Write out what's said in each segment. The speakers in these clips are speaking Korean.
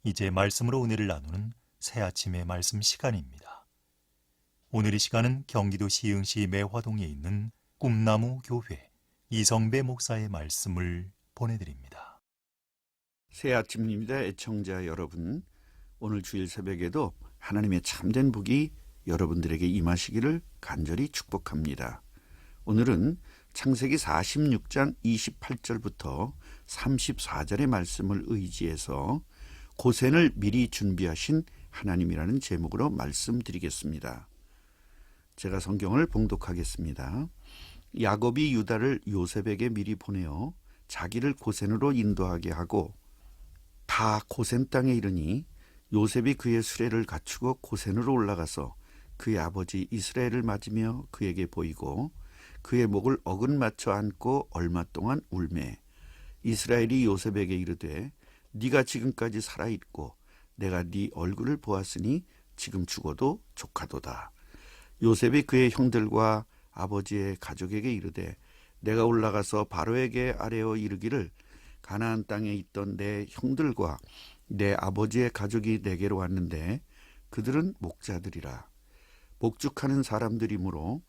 이제 말씀으로 은혜를 나누는 새아침의 말씀 시간입니다. 오늘 이 시간은 경기도 시흥시 매화동에 있는 꿈나무 교회 이성배 목사의 말씀을 보내드립니다. 새아침입니다. 애청자 여러분, 오늘 주일 새벽에도 하나님의 참된 복이 여러분들에게 임하시기를 간절히 축복합니다. 오늘은 창세기 46장 28절부터 34절의 말씀을 의지해서 고센을 미리 준비하신 하나님이라는 제목으로 말씀드리겠습니다. 제가 성경을 봉독하겠습니다. 야곱이 유다를 요셉에게 미리 보내어 자기를 고센으로 인도하게 하고 다 고센 땅에 이르니 요셉이 그의 수레를 갖추고 고센으로 올라가서 그의 아버지 이스라엘을 맞으며 그에게 보이고 그의 목을 어긋맞춰 안고 얼마 동안 울매 이스라엘이 요셉에게 이르되 네가 지금까지 살아있고 내가 네 얼굴을 보았으니 지금 죽어도 족하도다. 요셉이 그의 형들과 아버지의 가족에게 이르되 내가 올라가서 바로에게 아뢰어 이르기를 가나안 땅에 있던 내 형들과 내 아버지의 가족이 내게로 왔는데 그들은 목자들이라. 목축하는 사람들이므로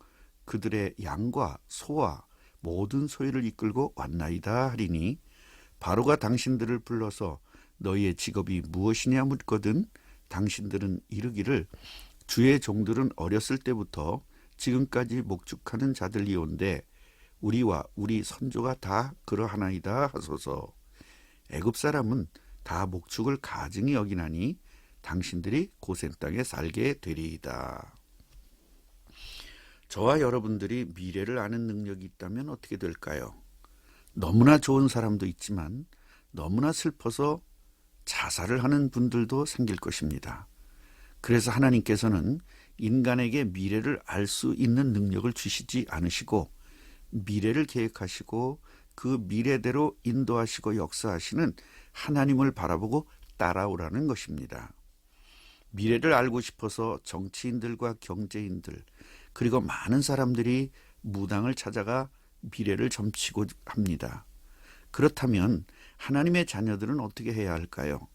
그들의 양과 소와 모든 소유를 이끌고 왔나이다 하리니 바로가 당신들을 불러서 너희의 직업이 무엇이냐 묻거든 당신들은 이르기를 주의 종들은 어렸을 때부터 지금까지 목축하는 자들이온데 우리와 우리 선조가 다 그러하나이다 하소서. 애굽 사람은 다 목축을 가증히 여기나니 당신들이 고센 땅에 살게 되리이다. 저와 여러분들이 미래를 아는 능력이 있다면 어떻게 될까요? 너무나 좋은 사람도 있지만 너무나 슬퍼서 자살을 하는 분들도 생길 것입니다. 그래서 하나님께서는 인간에게 미래를 알 수 있는 능력을 주시지 않으시고 미래를 계획하시고 그 미래대로 인도하시고 역사하시는 하나님을 바라보고 따라오라는 것입니다. 미래를 알고 싶어서 정치인들과 경제인들 그리고 많은 사람들이 무당을 찾아가 미래를 점치고 합니다. 그렇다면 하나님의 자녀들은 어떻게 해야 할까요?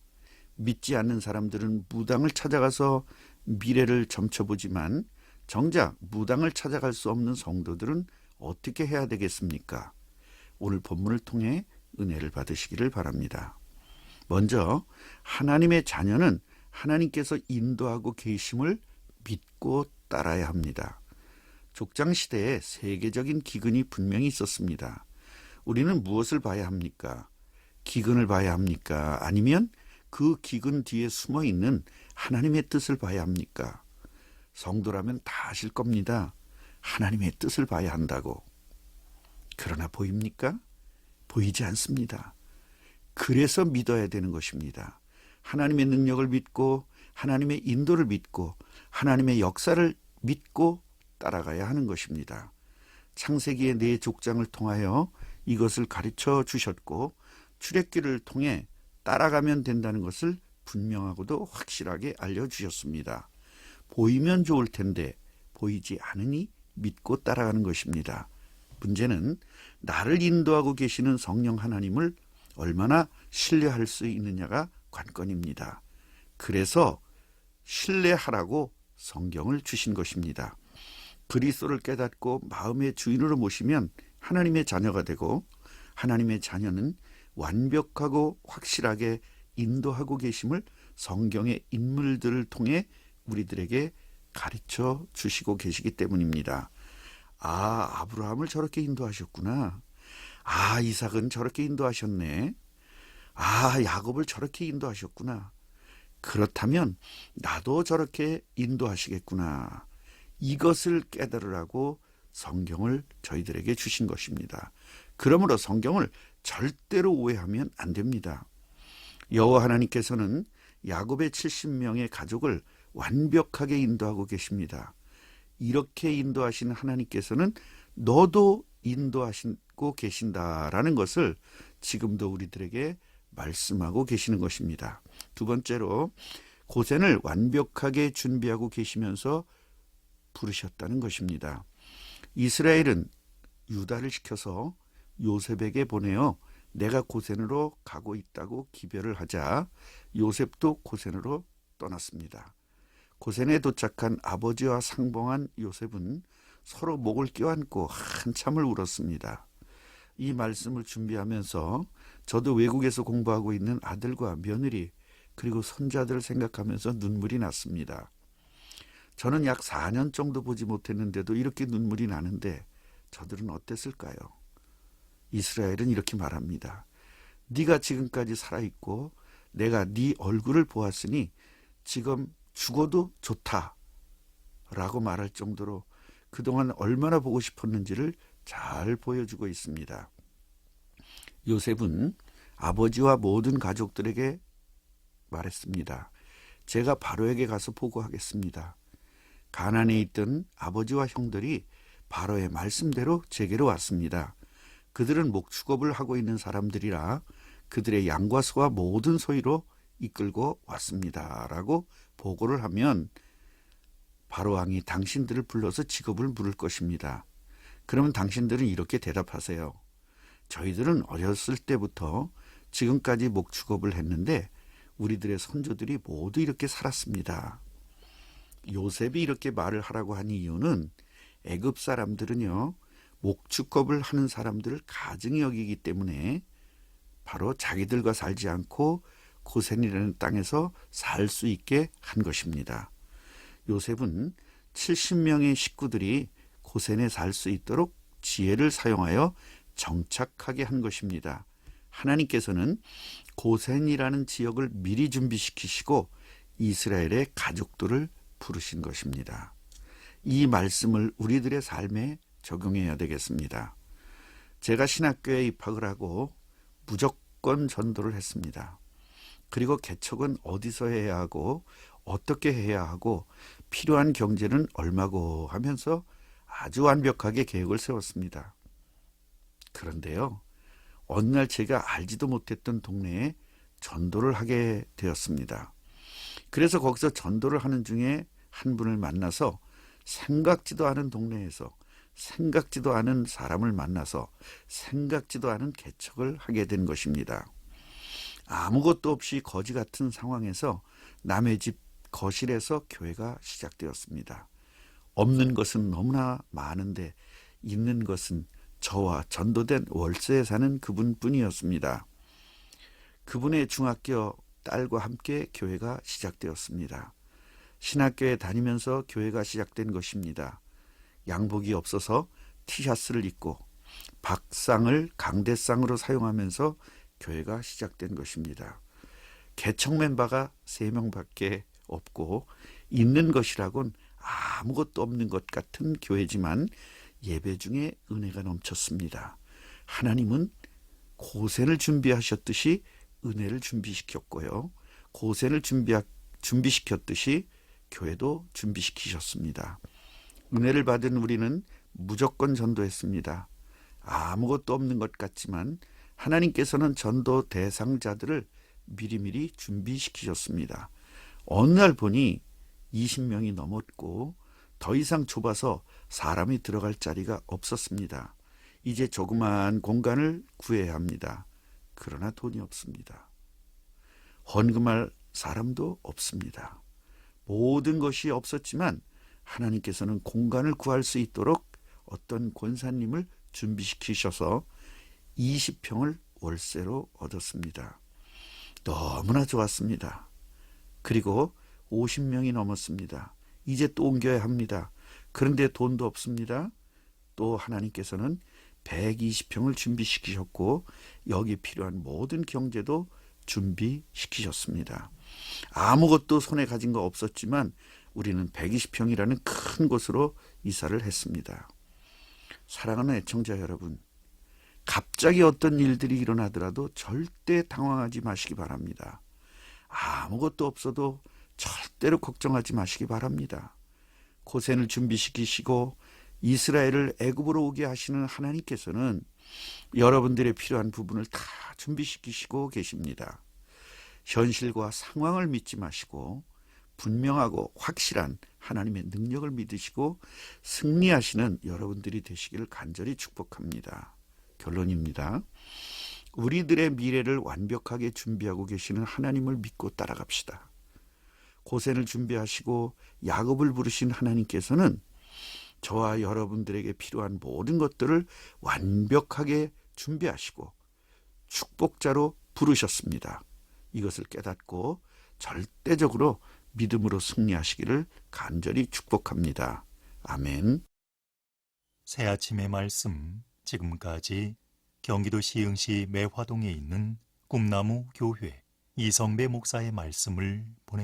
믿지 않는 사람들은 무당을 찾아가서 미래를 점쳐보지만 정작 무당을 찾아갈 수 없는 성도들은 어떻게 해야 되겠습니까? 오늘 본문을 통해 은혜를 받으시기를 바랍니다. 먼저 하나님의 자녀는 하나님께서 인도하고 계심을 믿고 따라야 합니다. 족장시대에 세계적인 기근이 분명히 있었습니다. 우리는 무엇을 봐야 합니까? 기근을 봐야 합니까? 아니면 그 기근 뒤에 숨어있는 하나님의 뜻을 봐야 합니까? 성도라면 다 아실 겁니다. 하나님의 뜻을 봐야 한다고. 그러나 보입니까? 보이지 않습니다. 그래서 믿어야 되는 것입니다. 하나님의 능력을 믿고 하나님의 인도를 믿고 하나님의 역사를 믿고 따라가야 하는 것입니다. 창세기의 네 족장을 통하여 이것을 가르쳐 주셨고 출애굽기를 통해 따라가면 된다는 것을 분명하고도 확실하게 알려주셨습니다. 보이면 좋을 텐데 보이지 않으니 믿고 따라가는 것입니다. 문제는 나를 인도하고 계시는 성령 하나님을 얼마나 신뢰할 수 있느냐가 관건입니다. 그래서 신뢰하라고 성경을 주신 것입니다. 그리스도를 깨닫고 마음의 주인으로 모시면 하나님의 자녀가 되고 하나님의 자녀는 완벽하고 확실하게 인도하고 계심을 성경의 인물들을 통해 우리들에게 가르쳐 주시고 계시기 때문입니다. 아, 아브라함을 저렇게 인도하셨구나. 아, 이삭은 저렇게 인도하셨네. 아, 야곱을 저렇게 인도하셨구나. 그렇다면 나도 저렇게 인도하시겠구나. 이것을 깨달으라고 성경을 저희들에게 주신 것입니다. 그러므로 성경을 절대로 오해하면 안 됩니다. 여호와 하나님께서는 야곱의 70명의 가족을 완벽하게 인도하고 계십니다. 이렇게 인도하신 하나님께서는 너도 인도하시고 계신다라는 것을 지금도 우리들에게 말씀하고 계시는 것입니다. 두 번째로 고센을 완벽하게 준비하고 계시면서 부르셨다는 것입니다. 이스라엘은 유다를 시켜서 요셉에게 보내어 내가 고센으로 가고 있다고 기별을 하자 요셉도 고센으로 떠났습니다. 고센에 도착한 아버지와 상봉한 요셉은 서로 목을 껴안고 한참을 울었습니다. 이 말씀을 준비하면서 저도 외국에서 공부하고 있는 아들과 며느리 그리고 손자들을 생각하면서 눈물이 났습니다. 저는 약 4년 정도 보지 못했는데도 이렇게 눈물이 나는데 저들은 어땠을까요? 이스라엘은 이렇게 말합니다. 네가 지금까지 살아있고 내가 네 얼굴을 보았으니 지금 죽어도 좋다 라고 말할 정도로 그동안 얼마나 보고 싶었는지를 잘 보여주고 있습니다. 요셉은 아버지와 모든 가족들에게 말했습니다. 제가 바로에게 가서 보고하겠습니다. 가나안에 있던 아버지와 형들이 바로의 말씀대로 제게로 왔습니다. 그들은 목축업을 하고 있는 사람들이라 그들의 양과 소와 모든 소유로 이끌고 왔습니다. 라고 보고를 하면 바로 왕이 당신들을 불러서 직업을 물을 것입니다. 그러면 당신들은 이렇게 대답하세요. 저희들은 어렸을 때부터 지금까지 목축업을 했는데 우리들의 선조들이 모두 이렇게 살았습니다. 요셉이 이렇게 말을 하라고 한 이유는 애굽 사람들은요, 목축업을 하는 사람들을 가증히 여기기 때문에 바로 자기들과 살지 않고 고센이라는 땅에서 살 수 있게 한 것입니다. 요셉은 70명의 식구들이 고센에 살 수 있도록 지혜를 사용하여 정착하게 한 것입니다. 하나님께서는 고센이라는 지역을 미리 준비시키시고 이스라엘의 가족들을 부르신 것입니다. 이 말씀을 우리들의 삶에 적용해야 되겠습니다. 제가 신학교에 입학을 하고 무조건 전도를 했습니다. 그리고 개척은 어디서 해야 하고 어떻게 해야 하고 필요한 경제는 얼마고 하면서 아주 완벽하게 계획을 세웠습니다. 그런데요, 어느 날 제가 알지도 못했던 동네에 전도를 하게 되었습니다. 그래서 거기서 전도를 하는 중에 한 분을 만나서 생각지도 않은 동네에서 생각지도 않은 사람을 만나서 생각지도 않은 개척을 하게 된 것입니다. 아무것도 없이 거지 같은 상황에서 남의 집 거실에서 교회가 시작되었습니다. 없는 것은 너무나 많은데 있는 것은 저와 전도된 월세에 사는 그분뿐이었습니다. 그분의 중학교 딸과 함께 교회가 시작되었습니다. 신학교에 다니면서 교회가 시작된 것입니다. 양복이 없어서 티셔츠를 입고 박상을 강대상으로 사용하면서 교회가 시작된 것입니다. 개척 멤버가 3명밖에 없고 있는 것이라곤 아무것도 없는 것 같은 교회지만 예배 중에 은혜가 넘쳤습니다. 하나님은 고센을 준비하셨듯이 은혜를 준비시켰고요. 고센을 준비시켰듯이 교회도 준비시키셨습니다. 은혜를 받은 우리는 무조건 전도했습니다. 아무것도 없는 것 같지만 하나님께서는 전도 대상자들을 미리미리 준비시키셨습니다. 어느 날 보니 20명이 넘었고 더 이상 좁아서 사람이 들어갈 자리가 없었습니다. 이제 조그마한 공간을 구해야 합니다. 그러나 돈이 없습니다. 헌금할 사람도 없습니다. 모든 것이 없었지만 하나님께서는 공간을 구할 수 있도록 어떤 권사님을 준비시키셔서 20평을 월세로 얻었습니다. 너무나 좋았습니다. 그리고 50명이 넘었습니다. 이제 또 옮겨야 합니다. 그런데 돈도 없습니다. 또 하나님께서는 120평을 준비시키셨고 여기 필요한 모든 경제도 준비시키셨습니다. 아무것도 손에 가진 거 없었지만 우리는 120평이라는 큰 곳으로 이사를 했습니다. 사랑하는 애청자 여러분, 갑자기 어떤 일들이 일어나더라도 절대 당황하지 마시기 바랍니다. 아무것도 없어도 절대로 걱정하지 마시기 바랍니다. 고센을 준비시키시고 이스라엘을 애굽으로 오게 하시는 하나님께서는 여러분들의 필요한 부분을 다 준비시키시고 계십니다. 현실과 상황을 믿지 마시고 분명하고 확실한 하나님의 능력을 믿으시고 승리하시는 여러분들이 되시기를 간절히 축복합니다. 결론입니다. 우리들의 미래를 완벽하게 준비하고 계시는 하나님을 믿고 따라갑시다. 고센을 준비하시고 야곱을 부르신 하나님께서는 저와 여러분들에게 필요한 모든 것들을 완벽하게 준비하시고 축복자로 부르셨습니다. 이것을 깨닫고 절대적으로 믿음으로 승리하시기를 간절히 축복합니다. 아멘. 새 아침의 말씀, 지금까지 경기도 시흥시 매화동에 있는 꿈나무 교회 이성배 목사의 말씀을 보내드립니다.